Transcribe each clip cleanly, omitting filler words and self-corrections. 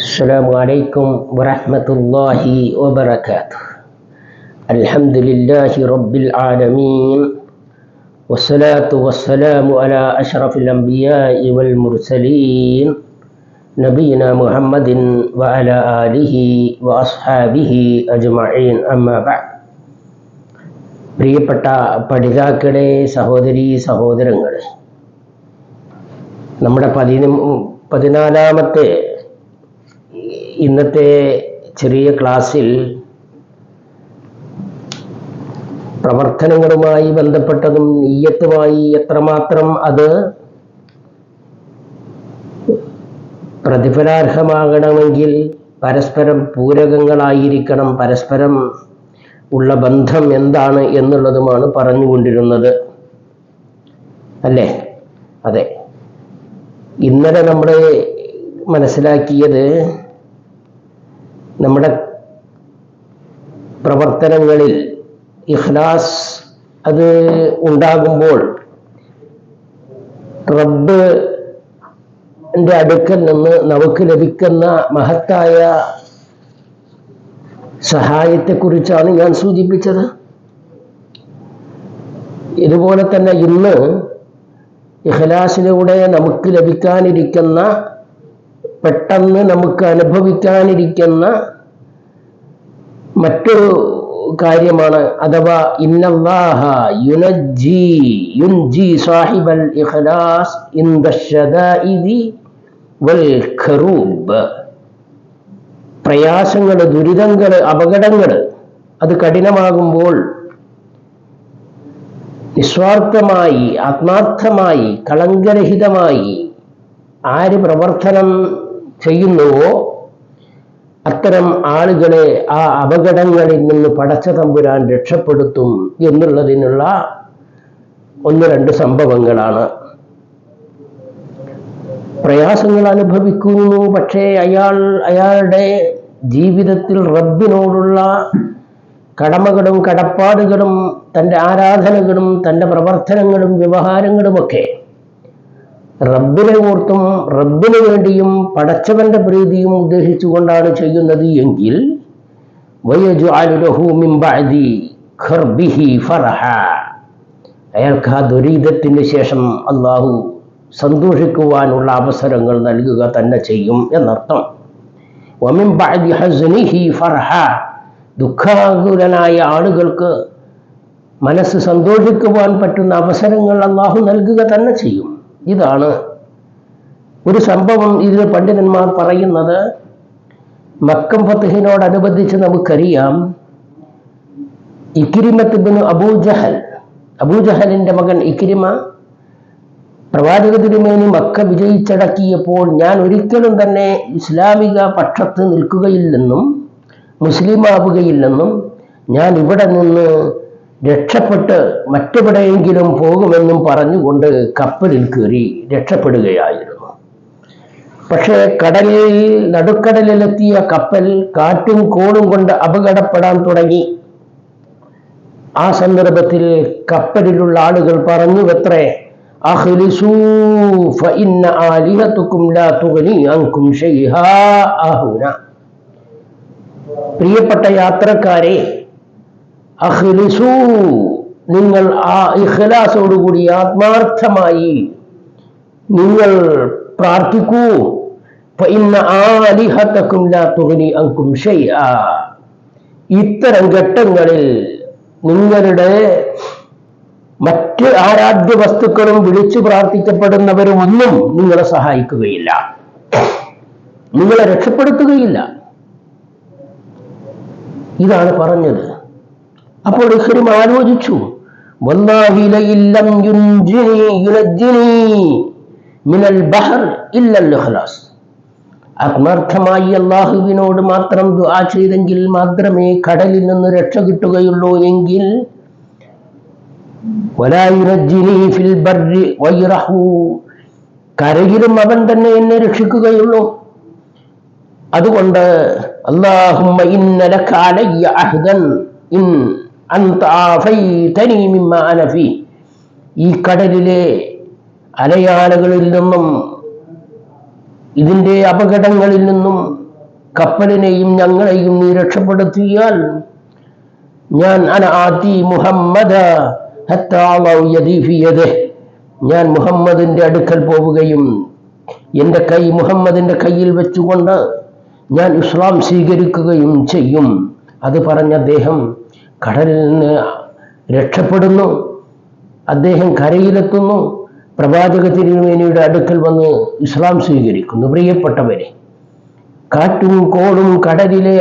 السلام عليكم ورحمة الله وبركاته. الحمد لله رب العالمين والصلاة والسلام على أشرف الأنبياء والمرسلين نبينا محمد وعلى آله وأصحابه أجمعين أما بعد. പ്രിയപ്പെട്ട പഠിതാക്കളെ, സഹോദരീ സഹോദരങ്ങളെ, നമ്മുടെ 14ാമത്തെ ഇന്നത്തെ ചെറിയ ക്ലാസ്സിൽ പ്രവർത്തനങ്ങളുമായി ബന്ധപ്പെട്ടതും നിയ്യത്തുമായി എത്രമാത്രം അത് പ്രതിഫലാർഹമാകണമെങ്കിൽ പരസ്പരം പൂരകങ്ങളായിരിക്കണം, പരസ്പരം ഉള്ള ബന്ധം എന്താണ് എന്നുള്ളതുമാണ് പറഞ്ഞുകൊണ്ടിരുന്നത്, അല്ലേ? അതെ, ഇന്നലെ നമ്മൾ മനസ്സിലാക്കിയത് നമ്മുടെ പ്രവർത്തനങ്ങളിൽ ഇഖ്ലാസ് അത് ഉണ്ടാകുമ്പോൾ റബ്ബിന്റെ അടുക്കൽ നിന്ന് നമുക്ക് ലഭിക്കുന്ന മഹത്തായ സഹായത്തെക്കുറിച്ചാണ് ഞാൻ സൂചിപ്പിച്ചത്. ഇതുപോലെ തന്നെ ഇന്ന് ഇഖ്ലാസിലൂടെ നമുക്ക് ലഭിക്കാനിരിക്കുന്ന, പെട്ടെന്ന് നമുക്ക് അനുഭവിക്കാനിരിക്കുന്ന മറ്റൊരു കാര്യമാണ്, അഥവാ ഇന്നല്ലാഹ യുൻജി സാഹിബൽ ഇഖ്ലാസ് ഇൻദ ശദാഇദി വൽ ഖറൂബ്. പ്രയാസങ്ങൾ, ദുരിതങ്ങൾ, അപകടങ്ങൾ അത് കഠിനമാകുമ്പോൾ നിസ്വാർത്ഥമായി, ആത്മാർത്ഥമായി, കളങ്കരഹിതമായി ആര് പ്രവർത്തനം ചെയ്യുന്നുവോ അത്തരം ആളുകളെ ആ അപകടങ്ങളിൽ നിന്ന് പടച്ച തമ്പുരാൻ രക്ഷപ്പെടുത്തും എന്നുള്ളതിനുള്ള 1-2 സംഭവങ്ങളാണ്. പ്രയാസങ്ങൾ അനുഭവിക്കുന്നു, പക്ഷേ അയാളുടെ ജീവിതത്തിൽ റബ്ബിനോടുള്ള കടമകളും കടപ്പാടുകളും തൻ്റെ ആരാധനകളും തൻ്റെ പ്രവർത്തനങ്ങളും വ്യവഹാരങ്ങളുമൊക്കെ റബ്ബിനെ ഓർത്തും റബ്ബിന് വേണ്ടിയും പടച്ചവന്റെ പ്രീതിയും ഉദ്ദേശിച്ചുകൊണ്ടാണ് ചെയ്യുന്നത് എങ്കിൽ അയാൾക്ക് ആ ദുരിതത്തിന് ശേഷം അള്ളാഹു സന്തോഷിക്കുവാനുള്ള അവസരങ്ങൾ നൽകുക തന്നെ ചെയ്യും എന്നർത്ഥം. ദുഃഖാകുലനായ ആളുകൾക്ക് മനസ്സ് സന്തോഷിക്കുവാൻ പറ്റുന്ന അവസരങ്ങൾ അള്ളാഹു നൽകുക തന്നെ ചെയ്യും. ഇതാണ് ഒരു സംഭവം. ഇതിൽ പണ്ഡിതന്മാർ പറയുന്നത്, മക്കം ഫത്ഹിനോടനുബന്ധിച്ച് നമുക്കറിയാം, ഇക്രിമത്ത് ഇബ്നു അബൂജഹലിന്റെ മകൻ ഇക്രിമ പ്രവാചക തിരുമേനി മക്ക വിജയിച്ചടക്കിയപ്പോൾ ഞാൻ ഒരിക്കലും തന്നെ ഇസ്ലാമിക പക്ഷത്ത് നിൽക്കുകയില്ലെന്നും മുസ്ലിമാവുകയില്ലെന്നും ഞാൻ ഇവിടെ നിന്ന് രക്ഷപ്പെട്ട് മറ്റെവിടെയെങ്കിലും പോകുമെന്നും പറഞ്ഞുകൊണ്ട് കപ്പലിൽ കയറി രക്ഷപ്പെടുകയായിരുന്നു. പക്ഷേ നടുക്കടലിലെത്തിയ കപ്പൽ കാറ്റും കോളും കൊണ്ട് അപകടപ്പെടാൻ തുടങ്ങി. ആ സന്ദർഭത്തിൽ കപ്പലിലുള്ള ആളുകൾ പറഞ്ഞു അത്രേ, അഖ്ലിസൂ ഫഇന്ന ആലിഹതുകും ലാ തുഗ്നി അൻകും ശൈആ അഹുന. പ്രിയപ്പെട്ട യാത്രക്കാരെ, അഖ്ലിസൂ, നിങ്ങൾ ആ ഇഖ്ലാസോടുകൂടി ആത്മാർത്ഥമായി നിങ്ങൾ പ്രാർത്ഥിക്കൂ. ഫഇന്ന ആലിഹതകും ലാ തുഗ്നി അൻകും ശൈആ. ഇത്തരം ഘട്ടങ്ങളിൽ നിങ്ങളുടെ മറ്റ് ആരാധ്യ വസ്തുക്കളും വിളിച്ചു പ്രാർത്ഥിക്കപ്പെടുന്നവരും ഒന്നും നിങ്ങളെ സഹായിക്കുകയില്ല, നിങ്ങളെ രക്ഷപ്പെടുത്തുകയില്ല. ഇതാണ് പറഞ്ഞത്. അപ്പോൾ ഇഖ്രിമ ആലോചിച്ചു, വല്ലാഹി ലഇല്ലം യുനജ്ജിനി മിനൽ ബഹർ ഇല്ലൽ ഇഖ്ലാസ്. ആത്മാർത്ഥമായി അല്ലാഹുവിനോട് മാത്രം ദുആ ചെയ്തെങ്കിൽ മാത്രമേ കടലിൽ നിന്ന് രക്ഷ കിട്ടുകയുള്ളൂ എങ്കിൽ വലാ യുനജ്ജിനി ഫിൽ ബർരി വൈറഹു, കരയിലും അവൻ തന്നെ എന്നെ രക്ഷിക്കുകയുള്ളൂ. അതുകൊണ്ട് അല്ലാഹുമ്മ ഇന്ന ലക അലയ്യ അഹ്ദൻ ഇൻ അൻത ആഫൈതനി മിമ്മ അന ഫീ. ഈ കടലിലെ അലയാളകളിൽ നിന്നും ഇതിൻ്റെ അപകടങ്ങളിൽ നിന്നും കപ്പലിനെയും ഞങ്ങളെയും നീ രക്ഷപ്പെടുത്തിയാൽ ഞാൻ ഞാൻ മുഹമ്മദിന്റെ അടുക്കൽ പോവുകയും എൻ്റെ കൈ മുഹമ്മദിന്റെ കയ്യിൽ വെച്ചുകൊണ്ട് ഞാൻ ഇസ്ലാം സ്വീകരിക്കുകയും ചെയ്യും. അത് പറഞ്ഞ അദ്ദേഹം കടലിൽ നിന്ന് രക്ഷപ്പെടുന്നു. അദ്ദേഹം കരയിലെത്തുന്നു. പ്രവാചക തിരുമേനിയുടെ അടുക്കൽ വന്ന് ഇസ്ലാം സ്വീകരിക്കുന്നു. പ്രിയപ്പെട്ടവരെ, കാറ്റും കോളും കടലിലെ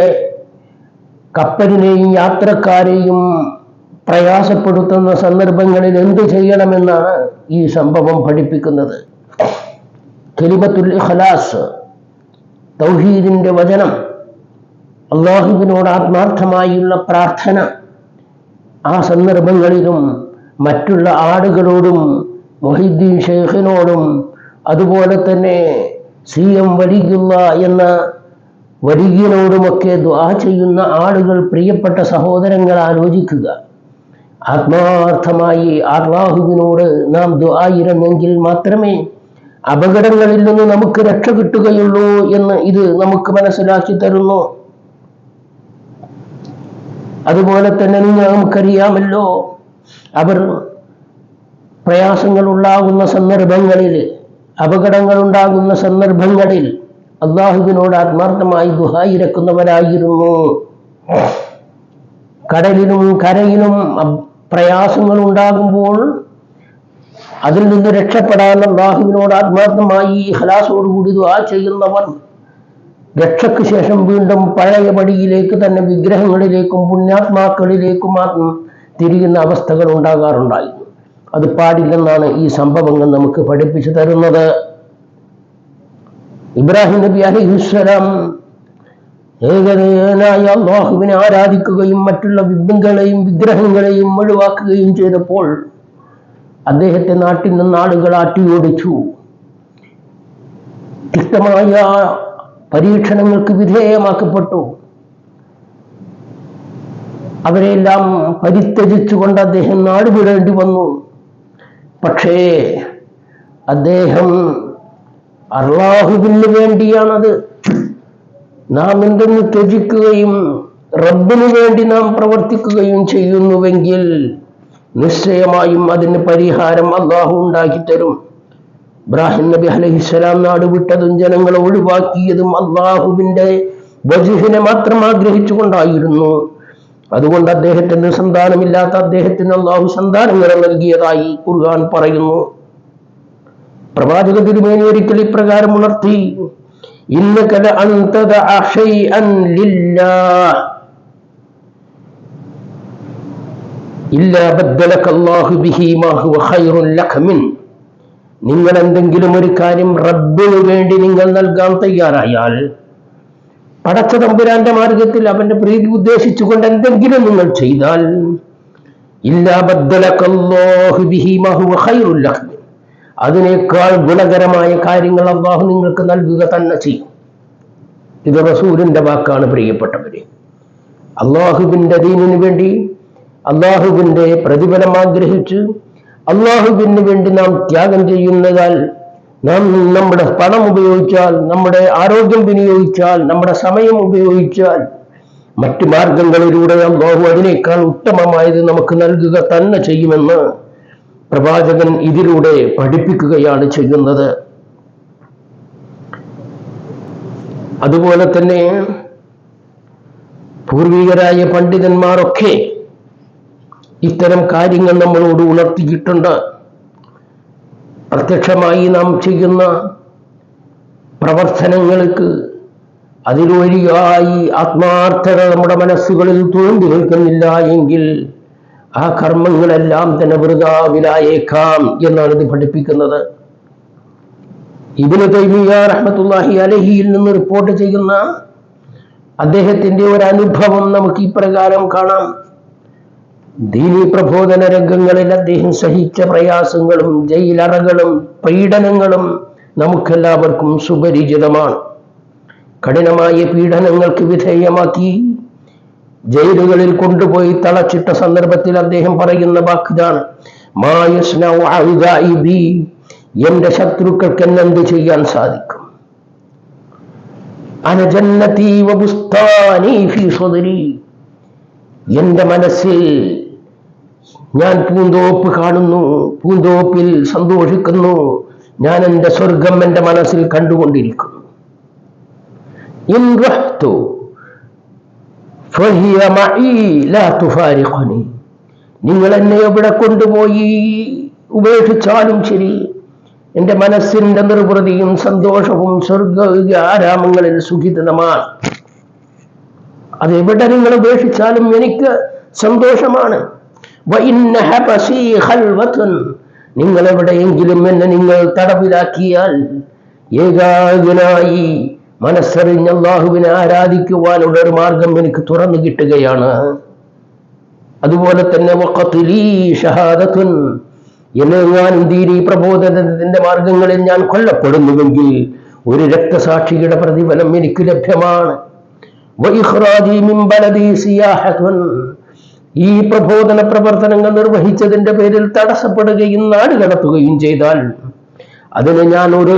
കപ്പലിനെയും യാത്രക്കാരെയും പ്രയാസപ്പെടുത്തുന്ന സന്ദർഭങ്ങളിൽ എന്ത് ചെയ്യണമെന്നാണ് ഈ സംഭവം പഠിപ്പിക്കുന്നത്. കലിമത്തുൽ ഇഖ്ലാസ്, തൗഹീദിന്റെ വചനം, അല്ലാഹുവിനോട് ആത്മാർത്ഥമായുള്ള പ്രാർത്ഥന. ആ സന്ദർഭങ്ങളിലും മറ്റുള്ള ആളുകളോടും മുഹീദ്ദീൻ ഷെയ്ഖിനോടും അതുപോലെ തന്നെ CM വലിയുള്ള എന്ന വലിയനോടുമൊക്കെ ദുആ ചെയ്യുന്ന ആളുകൾ, പ്രിയപ്പെട്ട സഹോദരങ്ങൾ, ആലോചിക്കുക. ആത്മാർത്ഥമായി അല്ലാഹുവിനോട് നാം ദുആ ഇരന്നെങ്കിൽ മാത്രമേ അപകടങ്ങളിൽ നിന്ന് നമുക്ക് രക്ഷ കിട്ടുകയുള്ളൂ എന്ന് ഇത് നമുക്ക് മനസ്സിലാക്കി തരുന്നു. അതുപോലെ തന്നെ നമുക്കറിയാമല്ലോ, അവർ പ്രയാസങ്ങൾ ഉണ്ടാകുന്ന സന്ദർഭങ്ങളിൽ, അപകടങ്ങൾ ഉണ്ടാകുന്ന സന്ദർഭങ്ങളിൽ അല്ലാഹുവിനോട് ആത്മാർത്ഥമായി ദുആ ഇരക്കുന്നവരായിരുന്നു. കടലിലും കരയിലും പ്രയാസങ്ങൾ ഉണ്ടാകുമ്പോൾ അതിൽ നിന്ന് രക്ഷപ്പെടാൻ അല്ലാഹുവിനോട് ആത്മാർത്ഥമായി ഇഖ്ലാസോടുകൂടി ദുആ ചെയ്യുന്നവർ രക്ഷയ്ക്ക് ശേഷം വീണ്ടും പഴയ പടിയിലേക്ക് തന്നെ വിഗ്രഹങ്ങളിലേക്കും പുണ്യാത്മാക്കളിലേക്കും തിരിയുന്ന അവസ്ഥകൾ ഉണ്ടാകാറുണ്ടായിരുന്നു. അത് പാടില്ലെന്നാണ് ഈ സംഭവങ്ങൾ നമുക്ക് പഠിപ്പിച്ചു തരുന്നത്. ഇബ്രാഹിം നബി അലൈഹിസ്സലാം ഏകനായ അല്ലാഹുവിനെ ആരാധിക്കുകയും മറ്റുള്ള ബിംബങ്ങളെയും വിഗ്രഹങ്ങളെയും ഒഴിവാക്കുകയും ചെയ്തപ്പോൾ അദ്ദേഹത്തെ നാട്ടിൽ നിന്ന് ആളുകൾ ആട്ടിയോടിച്ചു. തിക്തമായ പരീക്ഷണങ്ങൾക്ക് വിധേയമാക്കപ്പെട്ടു. അവരെല്ലാം പരിത്യജിച്ചുകൊണ്ട് അദ്ദേഹം നാടുവിടേണ്ടി വന്നു. പക്ഷേ അദ്ദേഹം അല്ലാഹുവിന് വേണ്ടിയാണത്. നാം എന്തെന്ന് ത്യജിക്കുകയും റബ്ബിന് വേണ്ടി നാം പ്രവർത്തിക്കുകയും ചെയ്യുന്നുവെങ്കിൽ നിശ്ചയമായും അതിന് പരിഹാരം അല്ലാഹു ഉണ്ടാക്കി തരും. ഇബ്രാഹിം നബി അലൈഹിസ്സലാം നാട് വിട്ടതും ജനങ്ങളെ ഒഴിവാക്കിയതും അല്ലാഹുവിന്റെ വജ്ഹിനെ മാത്രം ആഗ്രഹിച്ചുകൊണ്ടായിരുന്നു. അതുകൊണ്ട് അദ്ദേഹത്തിന് സന്താനമില്ലാത്ത അദ്ദേഹത്തിന് അല്ലാഹു സന്താനങ്ങളെ നൽകിയതായി ഖുർആൻ പറയുന്നു. പ്രവാചക തിരുമേനി ഒരിക്കൽ ഇപ്രകാരം ഉണർത്തി, ഇന്നക ലഅൻത ദഅ ശൈഅൻ ലില്ലാഹ് ഇല്ലാ ബദ്ദലക അല്ലാഹു ബിഹി മാ ഹുവ ഖൈറുൻ ലക മിൻ. നിങ്ങൾ എന്തെങ്കിലും ഒരു കാര്യം റബ്ബിന് വേണ്ടി നിങ്ങൾ നൽകാൻ തയ്യാറായാൽ, പടച്ച തമ്പുരാന്റെ മാർഗത്തിൽ അവന്റെ പ്രീതി ഉദ്ദേശിച്ചുകൊണ്ട് എന്തെങ്കിലും നിങ്ങൾ ചെയ്താൽ, ഇല്ലാ ബദ്ദലക അല്ലാഹു ബിഹി മാ ഹുവ ഖൈറുൻ ലക മിൻ, അതിനേക്കാൾ ഗുണകരമായ കാര്യങ്ങൾ അല്ലാഹു നിങ്ങൾക്ക് നൽകുക തന്നെ ചെയ്യും. ഇത് റസൂലിന്റെ വാക്കാണ്. പ്രിയപ്പെട്ടവരെ, അല്ലാഹുവിന്റെ ദീനിനു വേണ്ടി അല്ലാഹുവിന്റെ പ്രതിഫലം ആഗ്രഹിച്ച് അല്ലാഹുവിന് വേണ്ടി നാം ത്യാഗം ചെയ്യുന്നതാൽ, നാം നമ്മുടെ പണം ഉപയോഗിച്ചാൽ, നമ്മുടെ ആരോഗ്യം വിനിയോഗിച്ചാൽ, നമ്മുടെ സമയം ഉപയോഗിച്ചാൽ, മറ്റു മാർഗങ്ങളിലൂടെ അല്ലാഹു അതിനേക്കാൾ ഉത്തമമായത് നമുക്ക് നൽകുക തന്നെ ചെയ്യുമെന്ന് പ്രവാചകൻ ഇതിലൂടെ പഠിപ്പിക്കുകയാണ് ചെയ്യുന്നത്. അതുപോലെ തന്നെ പൂർവികരായ പണ്ഡിതന്മാരൊക്കെ ഇത്തരം കാര്യങ്ങൾ നമ്മളോട് ഉണർത്തിയിട്ടുണ്ട്. പ്രത്യക്ഷമായി നാം ചെയ്യുന്ന പ്രവർത്തനങ്ങൾക്ക് അതിലൊഴിയായി ആത്മാർത്ഥത നമ്മുടെ മനസ്സുകളിൽ തോന്നി നിൽക്കുന്നില്ല എങ്കിൽ ആ കർമ്മങ്ങളെല്ലാം തന്നെ വൃഥാവിലായേക്കാം എന്നാണ് ഇത് പഠിപ്പിക്കുന്നത്. ഇബ്നു തൈമിയ്യ റഹ്മത്തുള്ളാഹി അലൈഹിയിൽ നിന്ന് റിപ്പോർട്ട് ചെയ്യുന്ന അദ്ദേഹത്തിന്റെ ഒരു അനുഭവം നമുക്ക് ഇപ്രകാരം കാണാം. ദീനി പ്രബോധന രംഗങ്ങളിൽ അദ്ദേഹം സഹിച്ച പ്രയാസങ്ങളും ജയിലറകളും പീഡനങ്ങളും നമുക്കെല്ലാവർക്കും സുപരിചിതമാണ്. കഠിനമായ പീഡനങ്ങൾക്ക് വിധേയമാക്കി ജയിലുകളിൽ കൊണ്ടുപോയി തളച്ചിട്ട സന്ദർഭത്തിൽ അദ്ദേഹം പറയുന്ന വാക്കിതാണ്, മാ യസ്നഉ അഅദാഇ, എന്റെ ശത്രുക്കൾക്ക് എന്നെന്ത് ചെയ്യാൻ സാധിക്കും. അന ജന്നതി വബുസ്താനി ഫീ സദരി, എന്റെ മനസ്സിൽ ഞാൻ പൂന്തോപ്പ് കാണുന്നു, പൂന്തോപ്പിൽ സന്തോഷിക്കുന്നു, ഞാൻ എന്റെ സ്വർഗം എന്റെ മനസ്സിൽ കണ്ടുകൊണ്ടിരിക്കുന്നു. ഇൻ റഹ്തു ഫഹിയ മഈ ലാ തുഫാരിഖുനി, നിങ്ങൾ എന്നെ എവിടെ കൊണ്ടുപോയി ഉപേക്ഷിച്ചാലും ശരി, എന്റെ മനസ്സിന്റെ നിർവൃതിയും സന്തോഷവും സ്വർഗ ആരാമങ്ങളിൽ സുഖിതമാണ്. അതെവിടെ നിങ്ങൾ ഉപേക്ഷിച്ചാലും എനിക്ക് സന്തോഷമാണ്. നിങ്ങൾ എവിടെയെങ്കിലും എന്നെ നിങ്ങൾ തടവിലാക്കിയാൽ ഏകാഗ്രനായി മനസ്സറിഞ്ഞ് അല്ലാഹുവിനെ ആരാധിക്കുവാനുള്ള ഒരു മാർഗം എനിക്ക് തുറന്നു കിട്ടുകയാണ്. അതുപോലെ തന്നെ വഖത്ലീ ഷഹാദത്തുൻ, എന്നെങ്ങാനും ദീനീ പ്രബോധനത്തിന്റെ മാർഗങ്ങളിൽ ഞാൻ കൊല്ലപ്പെടുന്നുവെങ്കിൽ ഒരു രക്തസാക്ഷിയുടെ പ്രതിഫലം എനിക്ക് ലഭ്യമാണ്. വഇഖ്റാജി മിൻ ബലദി സിയാഹത്തുൻ, ഈ പ്രബോധന പ്രവർത്തനങ്ങൾ നിർവഹിച്ചതിന്റെ പേരിൽ തടസ്സപ്പെടുകയും നാട് കടത്തുകയും ചെയ്താൽ അതിനെ ഞാൻ ഒരു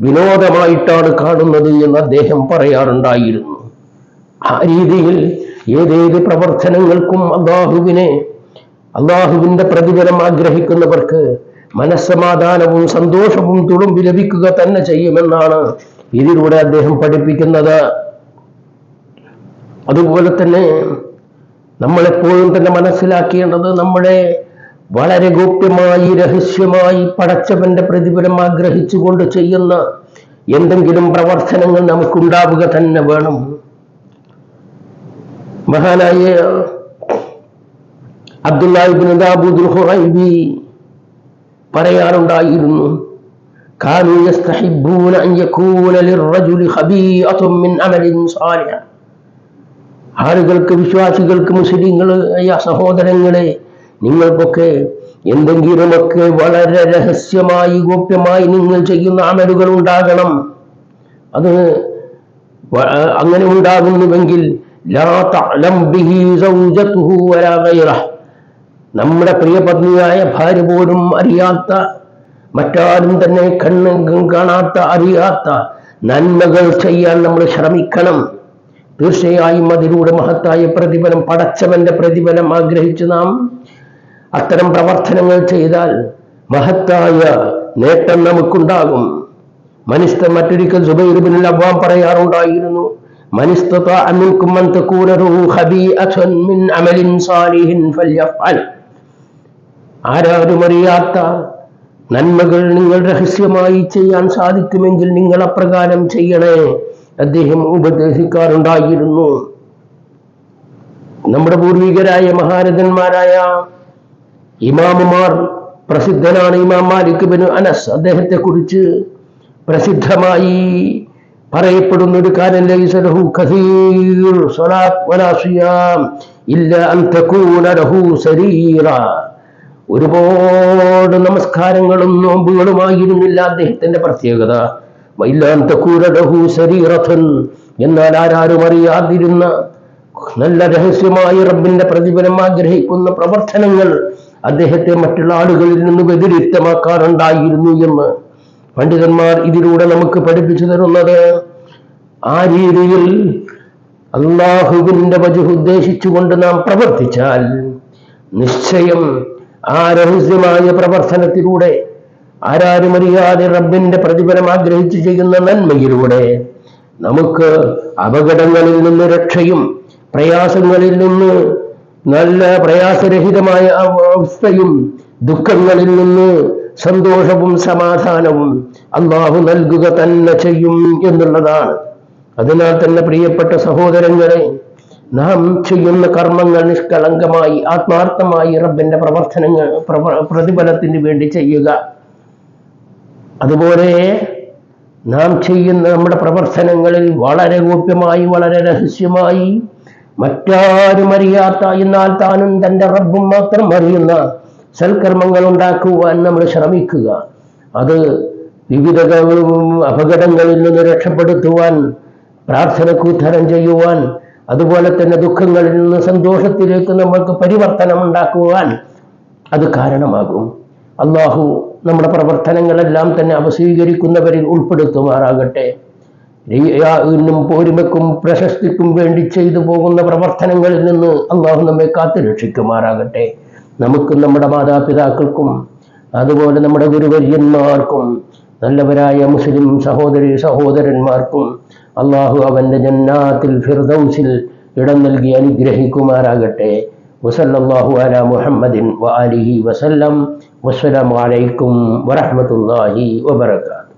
വിനോദമായിട്ടാണ് കാണുന്നത് എന്ന് അദ്ദേഹം പറയാറുണ്ടായിരുന്നു. ആ രീതിയിൽ ഏതേത് പ്രവർത്തനങ്ങൾക്കും അള്ളാഹുവിന്റെ പ്രതിഫലം ആഗ്രഹിക്കുന്നവർക്ക് മനസ്സമാധാനവും സന്തോഷവും തുളുമ്പി ലഭിക്കുക തന്നെ ചെയ്യുമെന്നാണ് ഇതിലൂടെ അദ്ദേഹം പഠിപ്പിക്കുന്നത്. അതുപോലെ തന്നെ നമ്മളെപ്പോഴും തന്നെ മനസ്സിലാക്കേണ്ടത്, നമ്മുടെ വളരെ ഗോപ്യമായി രഹസ്യമായി പടച്ചവന്റെ പ്രതിഫലം ആഗ്രഹിച്ചുകൊണ്ട് ചെയ്യുന്ന എന്തെങ്കിലും പ്രവർത്തനങ്ങൾ നമുക്കുണ്ടാവുക തന്നെ വേണം. മഹാനായ അബ്ദുല്ലാഹി ഇബ്നു ദാവൂദ് ഖുറൈബി പറയാറുണ്ടായിരുന്നു, കാനൂ യസ്തഹിബ്ബൂന അൻ യകൂന ലിർറജുലി ഖബീഅത്തുൻ മിൻ അമലിൻ സാലിഹ്, ആളുകൾക്ക്, വിശ്വാസികൾക്ക്, മുസ്ലിങ്ങളായ സഹോദരങ്ങളെ, നിങ്ങൾക്കൊക്കെ എന്തെങ്കിലുമൊക്കെ വളരെ രഹസ്യമായി ഗോപ്യമായി നിങ്ങൾ ചെയ്യുന്ന അമലുകൾ ഉണ്ടാകണം. അത് അങ്ങനെ ഉണ്ടാകുന്നുവെങ്കിൽ ലാ തഅലം ബിഹി സൗജതുഹു വലാ ഗൈറഹു, നമ്മുടെ പ്രിയപത്നിയായ ഭാര്യ പോലും അറിയാത്ത, മറ്റാരും തന്നെ കണ്ണും കാണാത്ത, അറിയാത്ത നന്മകൾ ചെയ്യാൻ നമ്മൾ ശ്രമിക്കണം. തീർച്ചയായും അതിലൂടെ മഹത്തായ പ്രതിഫലം, പടച്ചവന്റെ പ്രതിഫലം ആഗ്രഹിച്ച് നാം അത്തരം പ്രവർത്തനങ്ങൾ ചെയ്താൽ മഹത്തായ നേട്ടം നമുക്കുണ്ടാകും. മറ്റൊരിക്കൽ സുബൈർ ഇബ്നുൽ അവ്വാം പറയാറുണ്ടായിരുന്നു, മനിസ്തതാഅ മിൻകും അൻ തകൂന ലഹു ഖബീഅത്തുൻ മിൻ അമലിൻ സാലിഹിൻ ഫൽയഫ്അൽ, ആരാരും അറിയാത്ത നന്മകൾ നിങ്ങൾ രഹസ്യമായി ചെയ്യാൻ സാധിക്കുമെങ്കിൽ നിങ്ങൾ അപ്രകാരം ചെയ്യണേ, അദ്ദേഹം ഉപദേശിക്കാറുണ്ടായിരുന്നു. നമ്മുടെ പൂർവികരായ മഹാരഥന്മാരായ ഇമാമുമാർ, പ്രസിദ്ധനാണ് ഇമാം മാലിക് ഇബ്നു അനസ്. അദ്ദേഹത്തെ കുറിച്ച് പ്രസിദ്ധമായി പറയപ്പെടുന്ന ഒരു കാര്യം, ലൈസ ലഹു കസീർ സ്വലാത്ത് വലാ സിയാം ഇല്ലാ അൻ തകൂന ലഹു സരീറ, ഒരുപാട് നമസ്കാരങ്ങളും നോമ്പുകളുമായിരുന്നില്ല അദ്ദേഹത്തിന്റെ പ്രത്യേകത. വഇല്ലാ അൻ തകൂന ലഹു സരീറത്തുൻ, എന്നാൽ ആരാരും അറിയാതിരുന്ന നല്ല രഹസ്യമായി റബ്ബിന്റെ പ്രതിഫലം ആഗ്രഹിക്കുന്ന പ്രവർത്തനങ്ങൾ അദ്ദേഹത്തെ മറ്റുള്ള ആളുകളിൽ നിന്ന് വ്യതിരിക്തമാക്കാറുണ്ടായിരുന്നു എന്ന് പണ്ഡിതന്മാർ ഇതിലൂടെ നമുക്ക് പഠിപ്പിച്ചു തരുന്നത്. ആ രീതിയിൽ അല്ലാഹുവിന്റെ വജ്ഹ് ഉദ്ദേശിച്ചുകൊണ്ട് നാം പ്രവർത്തിച്ചാൽ നിശ്ചയം ആ രഹസ്യമായ പ്രവർത്തനത്തിലൂടെ, ആരാരും അറിയാതെ റബ്ബിന്റെ പ്രതിഫലം ആഗ്രഹിച്ച് ചെയ്യുന്ന നന്മയിലൂടെ നമുക്ക് അപകടങ്ങളിൽ നിന്ന് രക്ഷയും പ്രയാസങ്ങളിൽ നിന്ന് നല്ല പ്രയാസരഹിതമായ അവസ്ഥയും ദുഃഖങ്ങളിൽ നിന്ന് സന്തോഷവും സമാധാനവും അല്ലാഹു നൽകുക തന്നെ ചെയ്യും എന്നുള്ളതാണ്. അതിനാൽ തന്നെ പ്രിയപ്പെട്ട സഹോദരങ്ങളെ, നാം ചെയ്യുന്ന കർമ്മങ്ങൾ നിഷ്കളങ്കമായി ആത്മാർത്ഥമായി റബ്ബിന്റെ പ്രവർത്തനങ്ങൾ പ്രതിഫലത്തിന് വേണ്ടി ചെയ്യുക. അതുപോലെ നാം ചെയ്യുന്ന നമ്മുടെ പ്രവർത്തനങ്ങളിൽ വളരെ ഗോപ്യമായി, വളരെ രഹസ്യമായി, മറ്റാരും അറിയാത്ത, എന്നാൽ താനും തന്റെ റബ്ബും മാത്രം അറിയുന്ന സൽക്കർമ്മങ്ങൾ ഉണ്ടാക്കുവാൻ നമ്മൾ ശ്രമിക്കുക. അത് വിവിധ അപകടങ്ങളിൽ നിന്ന് രക്ഷപ്പെടുത്തുവാൻ, പ്രാർത്ഥനയ്ക്ക് ഉത്തരം ചെയ്യുവാൻ, അതുപോലെ തന്നെ ദുഃഖങ്ങളിൽ നിന്ന് സന്തോഷത്തിലേക്ക് നമ്മൾക്ക് പരിവർത്തനം ഉണ്ടാക്കുവാൻ അത് കാരണമാകും. അല്ലാഹു നമ്മുടെ പ്രവർത്തനങ്ങളെല്ലാം തന്നെ അവ സ്വീകരിക്കുന്നവരിൽ ഉൾപ്പെടുത്തുമാറാകട്ടെ. റിയാഇനും പോരിമയ്ക്കും പ്രശസ്തിക്കും വേണ്ടി ചെയ്തു പോകുന്ന പ്രവർത്തനങ്ങളിൽ നിന്ന് അള്ളാഹു നമ്മെ കാത്തു രക്ഷിക്കുമാറാകട്ടെ. നമുക്കും നമ്മുടെ മാതാപിതാക്കൾക്കും അതുപോലെ നമ്മുടെ ഗുരുവര്യന്മാർക്കും നല്ലവരായ മുസ്ലിം സഹോദരന്മാർക്കും അള്ളാഹു അവന്റെ ജന്നാത്തിൽ ഫിർദൗസിൽ ഇടം നൽകി അനുഗ്രഹിക്കുമാറാകട്ടെ. വസല്ലല്ലാഹു അലാ മുഹമ്മദിൻ വആലിഹി വസല്ലം. വസ്സലാമു അലൈക്കും വറഹ്മത്തുള്ളാഹി വബറകാതുഹു.